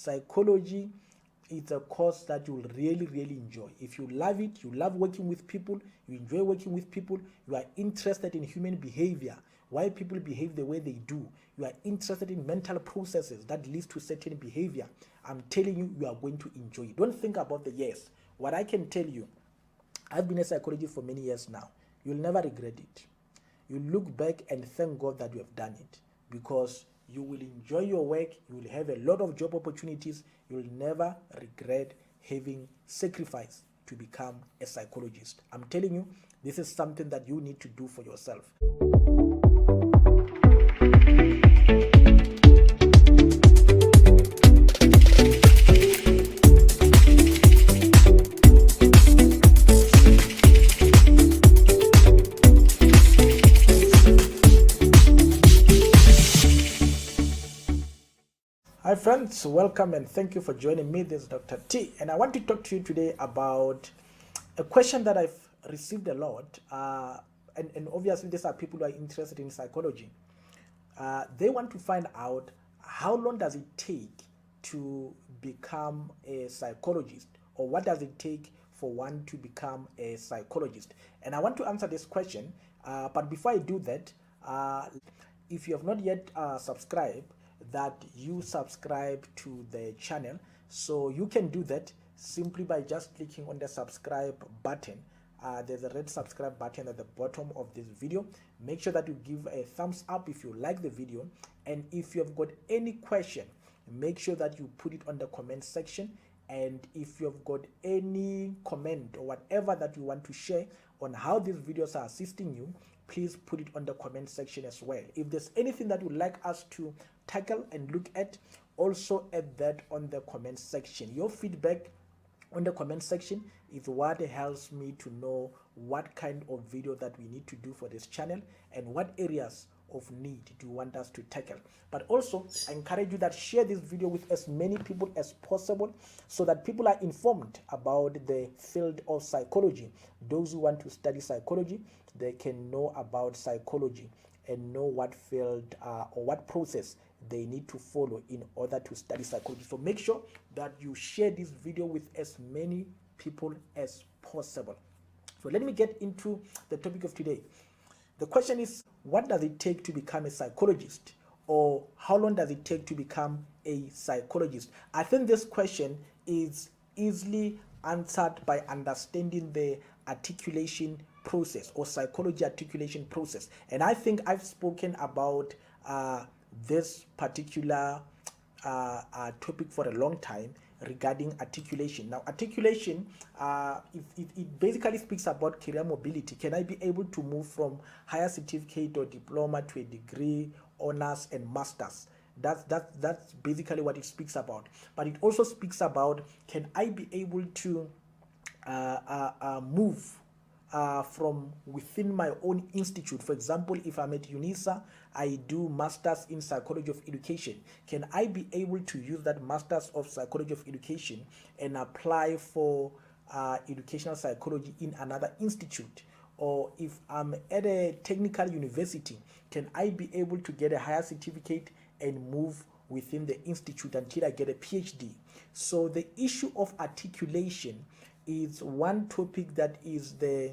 Psychology is a course that you will really, really enjoy. If you love it, you love working with people, you enjoy working with people, you are interested in human behavior, why people behave the way they do, you are interested in mental processes that leads to certain behavior, I'm telling you, you are going to enjoy it. Don't think about the years. What I can tell you, I've been a psychologist for many years now. You'll never regret it. You look back and thank God that you have done it, because you will enjoy your work, you will have a lot of job opportunities, you will never regret having sacrificed to become a psychologist. I'm telling you, this is something that you need to do for yourself. Hi friends, welcome and thank you for joining me. This is Dr. T, and I want to talk to you today about a question that I've received a lot, and obviously these are people who are interested in psychology. They want to find out, how long does it take to become a psychologist, or what does it take for one to become a psychologist? And I want to answer this question, but before I do that, if you have not yet subscribed, that you subscribe to the channel. So you can do that simply by just clicking on the subscribe button. There's a red subscribe button at the bottom of this video. Make sure that you give a thumbs up if you like the video, and if you have got any question, make sure that you put it on the comment section. And if you have got any comment or whatever that you want to share on how these videos are assisting you, please put it on the comment section as well. If there's anything that you'd like us to tackle and look at, also add that on the comment section. Your feedback on the comment section is what helps me to know what kind of video that we need to do for this channel and what areas of need do you want us to tackle. But also, I encourage you that share this video with as many people as possible, so that people are informed about the field of psychology. Those who want to study psychology, they can know about psychology and know what field or what process they need to follow in order to study psychology. So make sure that you share this video with as many people as possible. So let me get into the topic of today. The question is, what does it take to become a psychologist? Or how long does it take to become a psychologist? I think this question is easily answered by understanding the articulation process, or psychology articulation process. And I think I've spoken about this particular topic for a long time regarding articulation. Now, articulation, it basically speaks about career mobility. Can I be able to move from higher certificate or diploma to a degree, honors, and masters? That's basically what it speaks about. But it also speaks about, can I be able to move from within my own institute? For example, if I'm at UNISA, I do Masters in Psychology of Education. Can I be able to use that Masters of Psychology of Education and apply for educational psychology in another institute? Or if I'm at a technical university, can I be able to get a higher certificate and move within the institute until I get a PhD? So the issue of articulation is one topic that is the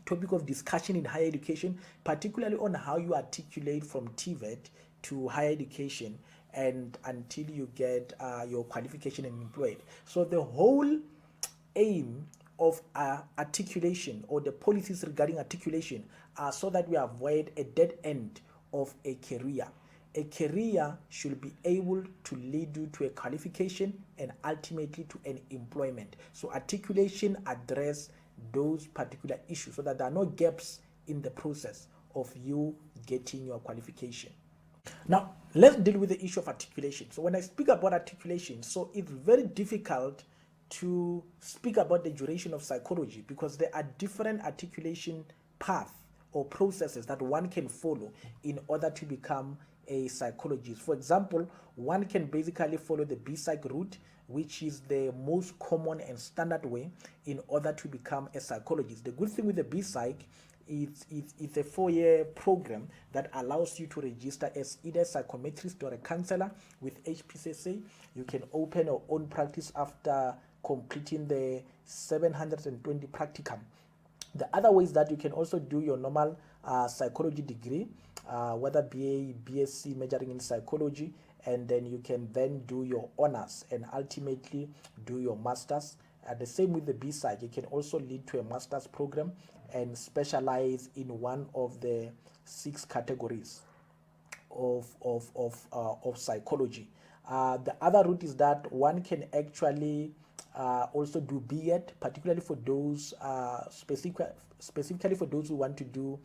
topic of discussion in higher education, particularly on how you articulate from TVET to higher education and until you get your qualification and employed. So the whole aim of articulation, or the policies regarding articulation, are so that we avoid a dead end of a career. A career should be able to lead you to a qualification and ultimately to an employment. So articulation address those particular issues so that there are no gaps in the process of you getting your qualification. Now, let's deal with the issue of articulation. So when I speak about articulation, so it's very difficult to speak about the duration of psychology, because there are different articulation paths or processes that one can follow in order to become a psychologist. For example, one can basically follow the PSYCH route, which is the most common and standard way in order to become a psychologist. The good thing with the PSYCH It's a 4-year program that allows you to register as either a psychometrist or a counselor with HPCSA. You can open your own practice after completing the 720 practicum. The other ways that you can also do your normal psychology degree, whether BA, BSc, majoring in psychology, and then you can then do your honors and ultimately do your masters. The same with the PSYCH, it can also lead to a master's program and specialize in one of the 6 categories of psychology. The other route is that one can actually also do B.Ed, particularly for those specifically for those who want to do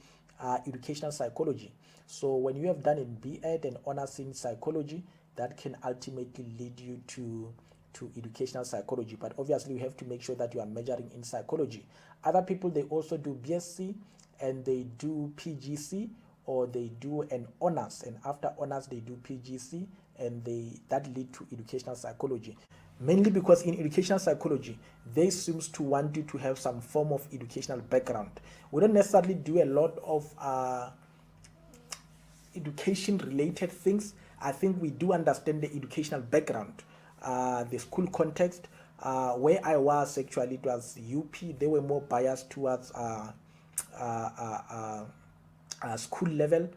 educational psychology. So when you have done in B.Ed and honors in psychology, that can ultimately lead you to educational psychology. But obviously you have to make sure that you are majoring in psychology. Other people, they also do BSc and they do PGC, or they do an honors, and after honors they do PGC, and that lead to educational psychology. Mainly because in educational psychology, they seems to want you to have some form of educational background. We don't necessarily do a lot of education related things. I think we do understand the educational background, the school context. Where I was actually, it was UP. They were more biased towards school level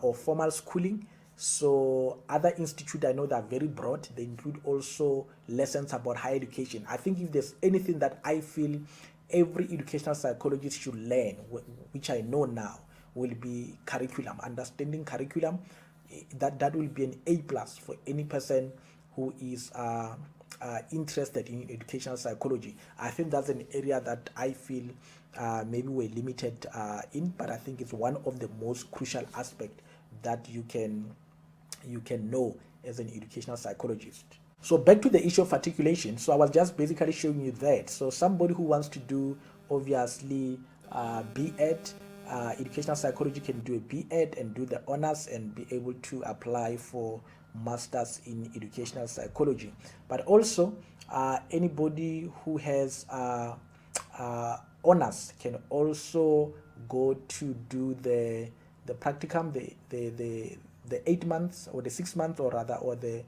or formal schooling. So other institutes I know that are very broad. They include also lessons about higher education. I think if there's anything that I feel every educational psychologist should learn, which I know now, will be curriculum. Understanding curriculum, that will be an A+ for any person who is interested in educational psychology. I think that's an area that I feel maybe we're limited in, but I think it's one of the most crucial aspects that you can know as an educational psychologist. So back to the issue of articulation. So I was just basically showing you that. So somebody who wants to do obviously B.Ed, educational psychology, can do a B.Ed and do the honors and be able to apply for masters in educational psychology. But also anybody who has honors can also go to do the practicum, the 8 months or the 6 months, or rather, or the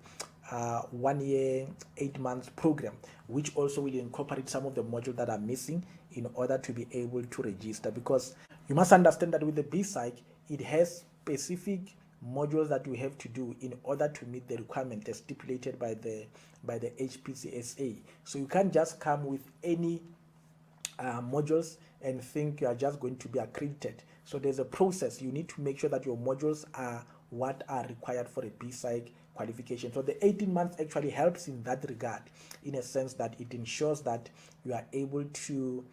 1 year 8 months program, which also will incorporate some of the modules that are missing in order to be able to register. Because you must understand that with the PSYCH, it has specific modules that you have to do in order to meet the requirement as stipulated by the HPCSA. So you can't just come with any modules and think you are just going to be accredited. So there's a process. You need to make sure that your modules are what are required for a PSYCH qualification. So the 18 months actually helps in that regard, in a sense that it ensures that you are able to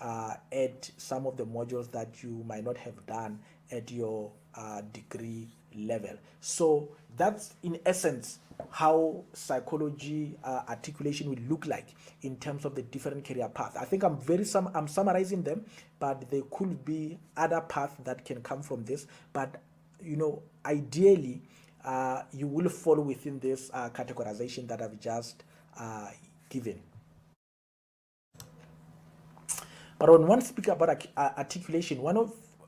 add some of the modules that you might not have done at your degree level. So that's in essence how psychology articulation will look like in terms of the different career paths. I think I'm summarizing them, but there could be other paths that can come from this. But ideally, you will fall within this categorization that I've just given. But when one speaks about articulation,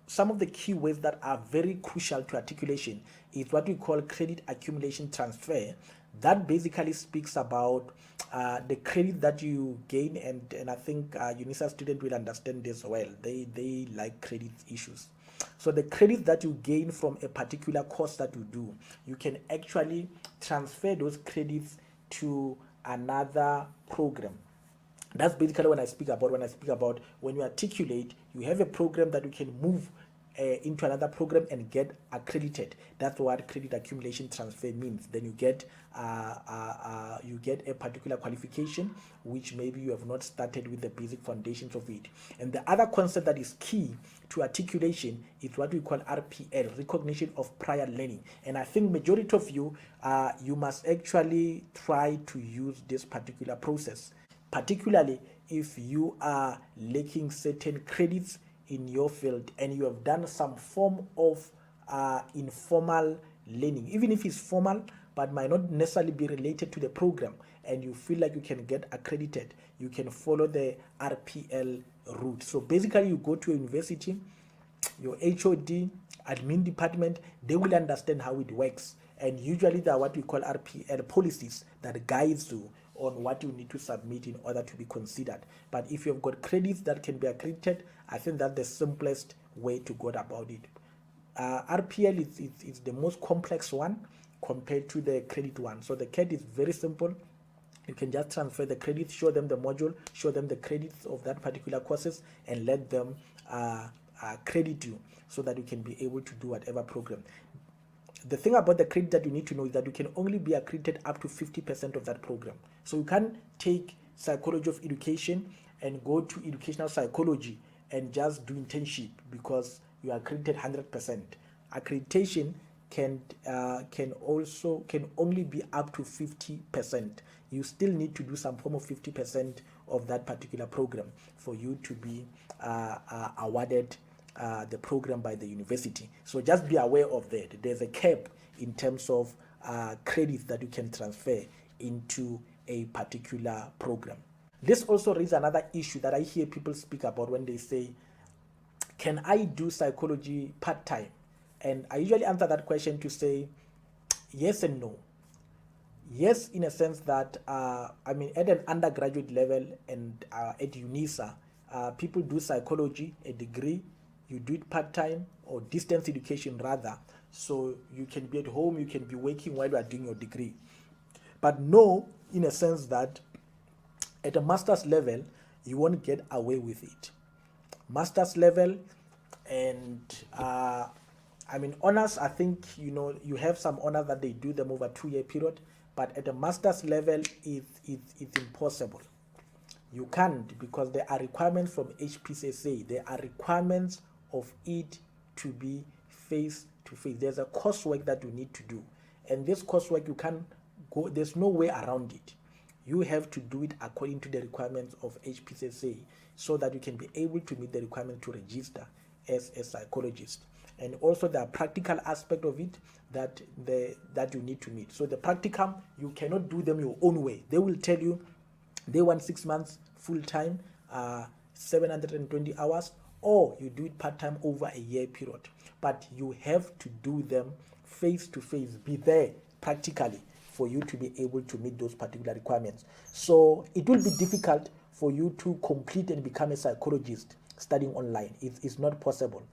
some of the key ways that are very crucial to articulation is what we call credit accumulation transfer. That basically speaks about the credit that you gain, and I think UNISA students will understand this well. They like credit issues. So the credit that you gain from a particular course that you do, you can actually transfer those credits to another program. That's basically when I speak about when you articulate, you have a program that you can move into another program and get accredited. That's what credit accumulation transfer means. Then you get a particular qualification which maybe you have not started with the basic foundations of it. And the other concept that is key to articulation is what we call RPL, recognition of prior learning. And I think majority of you must actually try to use this particular process, particularly if you are lacking certain credits in your field and you have done some form of informal learning, even if it's formal but might not necessarily be related to the program, and you feel like you can get accredited, you can follow the RPL route. So basically you go to a university, your HOD, admin department, they will understand how it works. And usually there are what we call RPL policies that guides you on what you need to submit in order to be considered. But if you've got credits that can be accredited, I think that's the simplest way to go about it. RPL is the most complex one compared to the credit one. So the CAD is very simple. You can just transfer the credits, show them the module, show them the credits of that particular courses, and let them credit you so that you can be able to do whatever program. The thing about the credit that you need to know is that you can only be accredited up to 50% of that program. So you can't take psychology of education and go to educational psychology and just do internship because you are accredited 100%. Accreditation can only be up to 50%. You still need to do some form of 50% of that particular program for you to be awarded the program by the university. So just be aware of that. There's a cap in terms of credits that you can transfer into a particular program. This also raises another issue that I hear people speak about when they say, can I do psychology part-time? And I usually answer that question to say yes and no. Yes, in a sense that, at an undergraduate level and at UNISA, people do psychology, a degree, you do it part-time or distance education rather, so you can be at home, you can be working while you are doing your degree. But no, in a sense that at a master's level, you won't get away with it. Master's level and honors, I think, you have some honors that they do them over a 2-year period, but at a master's level, it's impossible. You can't, because there are requirements from HPSYCHOLOGIST. There are requirements of it to be face-to-face. There's a coursework that you need to do. And this coursework, you can't go, there's no way around it. You have to do it according to the requirements of HPSYCHOLOGIST so that you can be able to meet the requirement to register as a psychologist. And also the practical aspect of it that you need to meet. So the practicum, you cannot do them your own way. They will tell you they want 6 months full-time, 720 hours, or you do it part-time over a year period. But you have to do them face-to-face, be there practically for you to be able to meet those particular requirements. So it will be difficult for you to complete and become a psychologist studying online. It's not possible.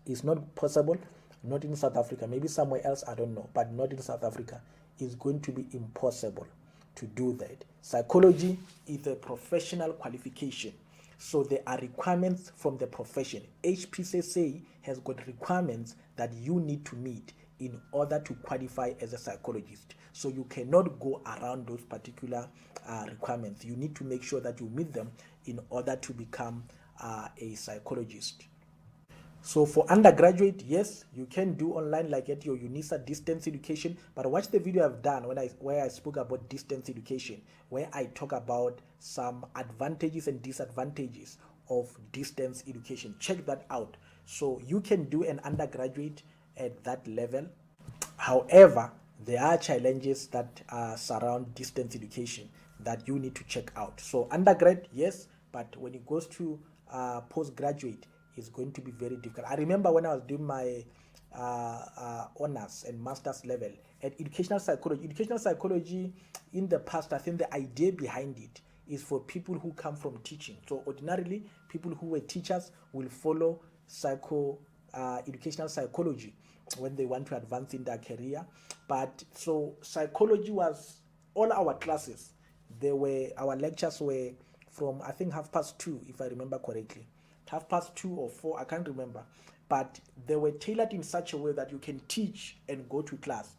It's not possible, not in South Africa. Maybe somewhere else, I don't know, but not in South Africa. It's going to be impossible to do that. Psychology is a professional qualification. So there are requirements from the profession. HPSYCHOLOGIST has got requirements that you need to meet in order to qualify as a psychologist. So you cannot go around those particular requirements. You need to make sure that you meet them in order to become a psychologist. So for undergraduate, yes, you can do online like at your UNISA distance education, but watch the video I've done where I spoke about distance education, where I talk about some advantages and disadvantages of distance education. Check that out. So you can do an undergraduate at that level. However, there are challenges that surround distance education that you need to check out. So undergrad, yes, but when it goes to postgraduate, is going to be very difficult. I remember when I was doing my honors and master's level at educational psychology in the past, I think the idea behind it is for people who come from teaching. So ordinarily, people who were teachers will follow educational psychology when they want to advance in their career. But so psychology was all our classes. Our lectures were from, I think, 2:30, if I remember correctly. 2:30 or 4, I can't remember, but they were tailored in such a way that you can teach and go to class.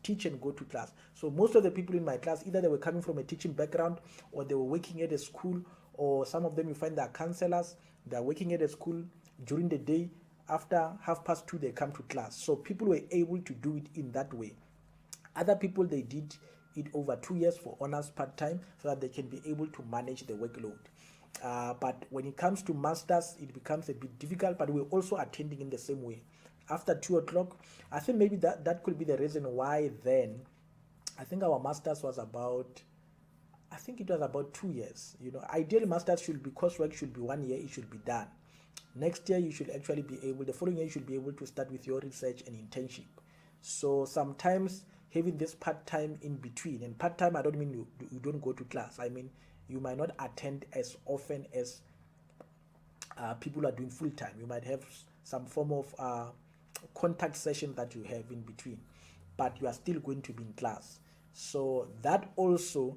So most of the people in my class, either they were coming from a teaching background or they were working at a school, or some of them you find they are counselors, they are working at a school during the day. After 2:30 they come to class. So people were able to do it in that way. Other people, they did it over 2 years for honors part-time so that they can be able to manage the workload. But when it comes to masters, it becomes a bit difficult, but we're also attending in the same way. After 2 o'clock, I think maybe that could be the reason why then, I think our masters was about, I think it was about 2 years. Ideally masters coursework should be 1 year, it should be done. next year you should actually be able, the following year you should be able to start with your research and internship. So sometimes having this part-time in between, and part-time I don't mean you don't go to class, I mean you might not attend as often as people are doing full-time. You might have some form of contact session that you have in between, but you are still going to be in class. So that also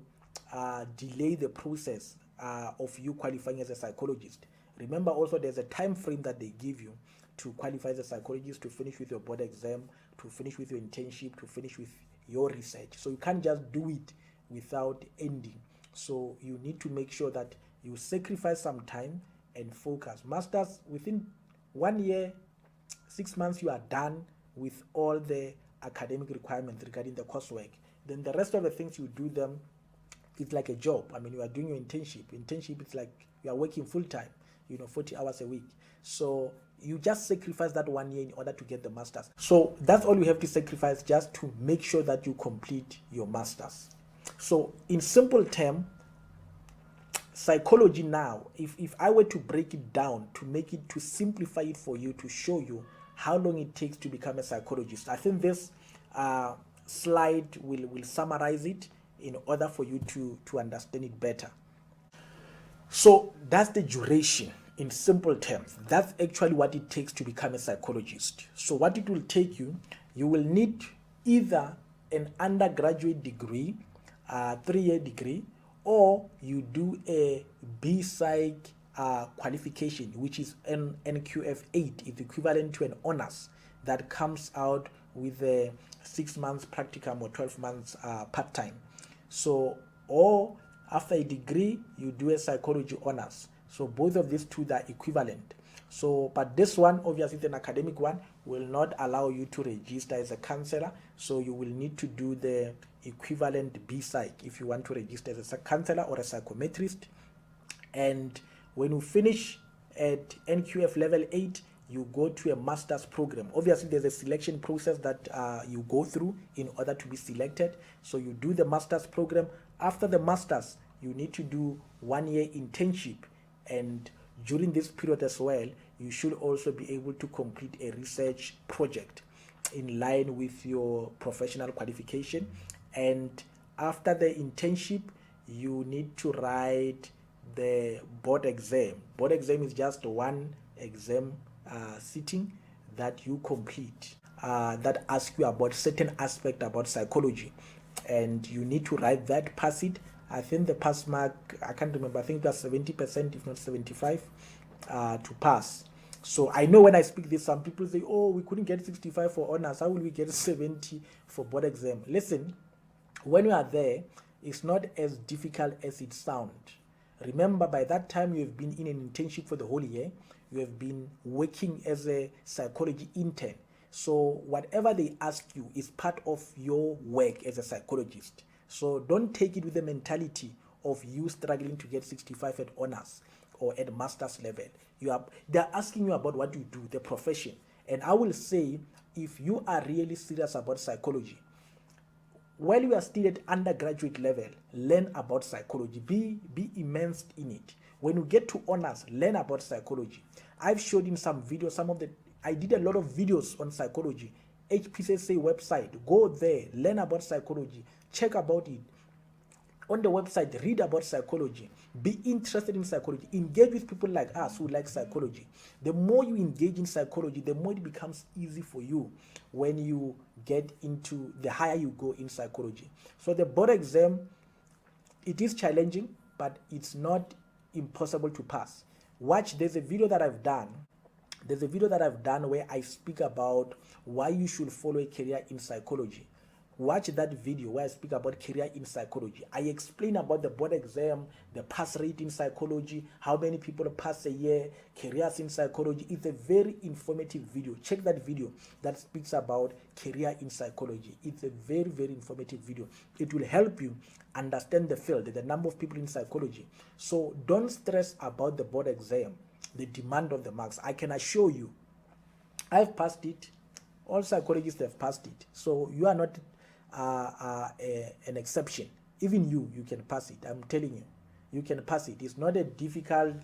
delay the process of you qualifying as a psychologist. Remember also there's a time frame that they give you to qualify as a psychologist, to finish with your board exam, to finish with your internship, to finish with your research. So you can't just do it without ending. So you need to make sure that you sacrifice some time and focus. Masters, within 1 year, 6 months, you are done with all the academic requirements regarding the coursework. Then the rest of the things you do them, it's like a job. I mean, you are doing your internship. Internship, it's like you are working full time, 40 hours a week. So you just sacrifice that 1 year in order to get the masters. So that's all you have to sacrifice, just to make sure that you complete your masters. So in simple term, psychology now, if I were to break it down, to simplify it for you, to show you how long it takes to become a psychologist, I think this slide will summarize it in order for you to understand it better. So that's the duration in simple terms. That's actually what it takes to become a psychologist. So what it will take you will need either an undergraduate degree, 3-year degree, or you do a PSYCH qualification, which is an NQF8. It's equivalent to an honors that comes out with a 6 months practicum or 12 months part-time. So, or after a degree, you do a psychology honors. So both of these two are equivalent. So, but this one, obviously an academic one, will not allow you to register as a counselor. So you will need to do the equivalent PSYCH if you want to register as a counselor or a psychometrist. And when you finish at NQF level 8, you go to a master's program. Obviously, there's a selection process that you go through in order to be selected. So you do the master's program. After the master's, you need to do 1 year internship. And during this period as well, you should also be able to complete a research project in line with your professional qualification. And after the internship, you need to write the board exam. Board exam is just one exam sitting that you complete that asks you about certain aspect about psychology, and you need to write that, pass it. I think the pass mark, I can't remember, I think that's 70%, if not 75, to pass. So I know when I speak this, some people say, oh, we couldn't get 65 for honors, how will we get 70 for board exam? Listen, when you are there, it's not as difficult as it sounds. Remember, by that time, you have been in an internship for the whole year. You have been working as a psychology intern. So whatever they ask you is part of your work as a psychologist. So don't take it with the mentality of you struggling to get 65 at honors or at master's level. They're asking you about what you do, the profession. And I will say, if you are really serious about psychology, while you are still at undergraduate level, learn about psychology. Be immersed in it. When you get to honors, learn about psychology. I've showed in some videos, I did a lot of videos on psychology. HPCSA website, go there, learn about psychology, check about it. On the website, read about psychology, be interested in psychology, engage with people like us who like psychology. The more you engage in psychology, the more it becomes easy for you when you get into, the higher you go in psychology. So the board exam, it is challenging, but it's not impossible to pass. Watch, there's a video that I've done where I speak about why you should follow a career in psychology. Watch that video where I speak about career in psychology. I explain about the board exam, the pass rate in psychology, how many people pass a year, careers in psychology. It's a very informative video. Check that video that speaks about career in psychology. It's a very, very informative video. It will help you understand the field, the number of people in psychology. So don't stress about the board exam, the demand of the marks. I can assure you, I've passed it. All psychologists have passed it. So you are not an exception. Even you can pass it. I'm telling you, you can pass it. It's not a difficult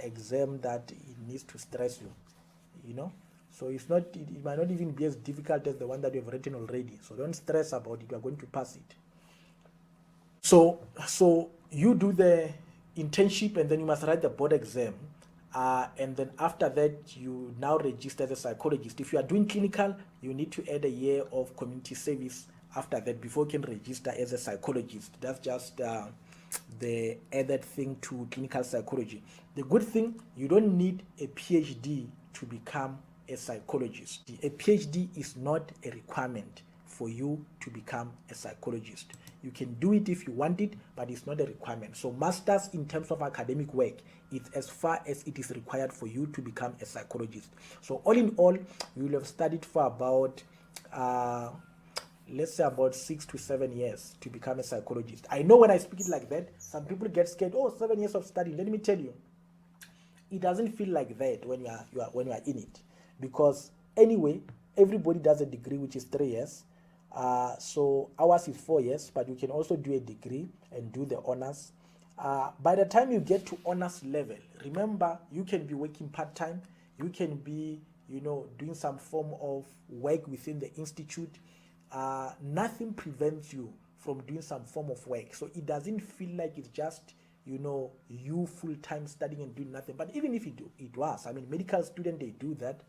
exam that it needs to stress you, you know. So it's not, it might not even be as difficult as the one that you have written already. So don't stress about it. You are going to pass it. So you do the internship and then you must write the board exam. And then after that, you now register as a psychologist. If you are doing clinical, you need to add a year of community service after that before you can register as a psychologist. That's just the added thing to clinical psychology. The good thing, you don't need a PhD to become a psychologist. A PhD is not a requirement for you to become a psychologist. You can do it if you want it, but it's not a requirement. So masters in terms of academic work is as far as it is required for you to become a psychologist. So all in all, you will have studied for about let's say about 6 to 7 years to become a psychologist. I know when I speak it like that, some people get scared. Oh, 7 years of study. Let me tell you, it doesn't feel like that when you are in it, because anyway, everybody does a degree which is 3 years. So ours is 4 years, but you can also do a degree and do the honors. By the time you get to honors level, remember, you can be working part-time, you can be, doing some form of work within the institute. Nothing prevents you from doing some form of work. So it doesn't feel like it's just, you full-time studying and doing nothing. But even if it was, I mean, medical students, they do that.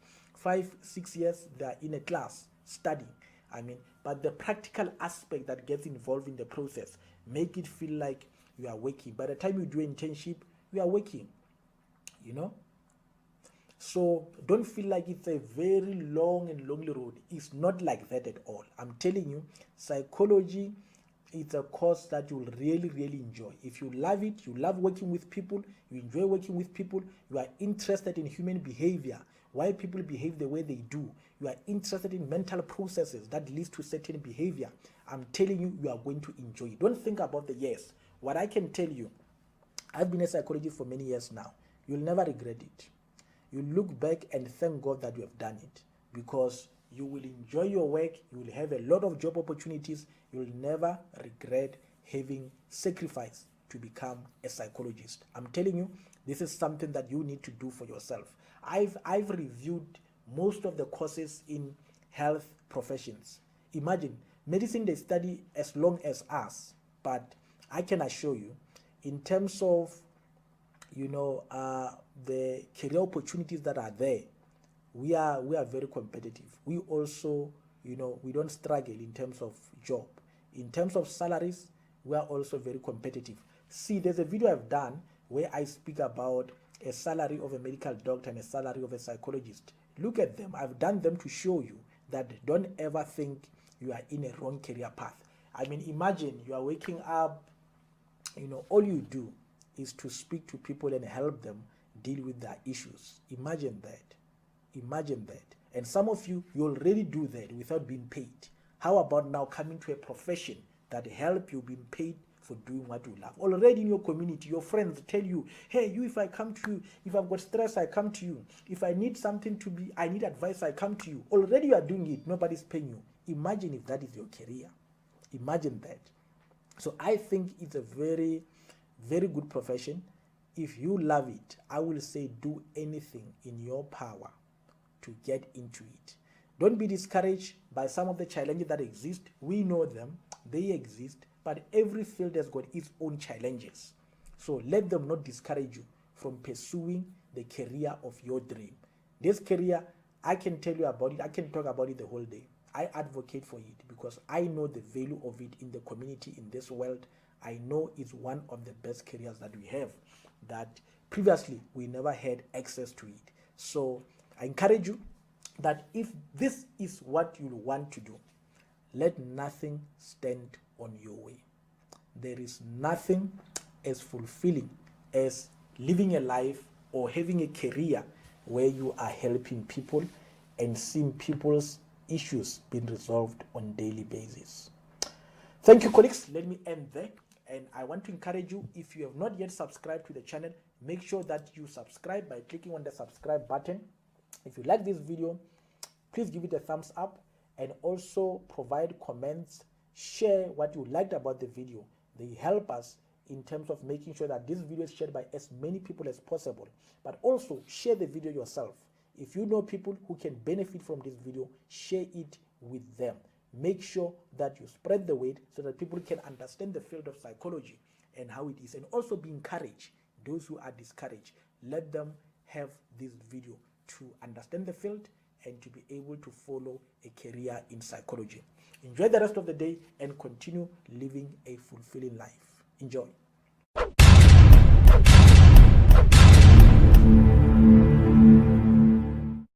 5-6 years, they're in a class studying. I mean, but the practical aspect that gets involved in the process make it feel like you are working. By the time you do internship, you are working, So don't feel like it's a very long and lonely road. It's not like that at all. I'm telling you, psychology is a course that you'll really, really enjoy. If you love it, you love working with people, you enjoy working with people, you are interested in human behavior, why people behave the way they do, you are interested in mental processes that leads to certain behavior, I'm telling you, you are going to enjoy it. Don't think about the years. What I can tell you, I've been a psychologist for many years now. You'll never regret it. You look back and thank God that you have done it, because you will enjoy your work, you will have a lot of job opportunities, you will never regret having sacrificed to become a psychologist. I'm telling you, this is something that you need to do for yourself. I've reviewed most of the courses in health professions. Imagine, medicine, they study as long as us, but I can assure you, in terms of the career opportunities that are there, we are very competitive. We also, we don't struggle in terms of job. In terms of salaries, we are also very competitive. See, there's a video I've done where I speak about a salary of a medical doctor and a salary of a psychologist. Look at them. I've done them to show you that don't ever think you are in a wrong career path. I mean, imagine you are waking up, all you do is to speak to people and help them deal with their issues. Imagine that. And some of you already do that without being paid. How about now coming to a profession that help you being paid for doing what you love? Already in your community, your friends tell you, hey, if I come to you, if I've got stress, I come to you. If I need something I need advice, I come to you. Already you are doing it. Nobody's paying you. Imagine if that is your career. Imagine that. So I think it's a very, very good profession. If you love it, I will say do anything in your power to get into it. Don't be discouraged by some of the challenges that exist. We know them, they exist, but every field has got its own challenges. So let them not discourage you from pursuing the career of your dream. This career, I can tell you about it, I can talk about it the whole day. I advocate for it because I know the value of it in the community, in this world. I know it's one of the best careers that we have, that previously we never had access to it. So I encourage you that if this is what you want to do, let nothing stand on your way. There is nothing as fulfilling as living a life or having a career where you are helping people and seeing people's issues being resolved on a daily basis. Thank you, colleagues. Let me end there. And I want to encourage you, if you have not yet subscribed to the channel, make sure that you subscribe by clicking on the subscribe button. If you like this video, please give it a thumbs up and also provide comments, share what you liked about the video. They help us in terms of making sure that this video is shared by as many people as possible. But also share the video yourself. If you know people who can benefit from this video, share it with them. Make sure that you spread the word so that people can understand the field of psychology and how it is, and also be encouraged. Those who are discouraged, let them have this video to understand the field and to be able to follow a career in psychology. Enjoy the rest of the day and continue living a fulfilling life. Enjoy.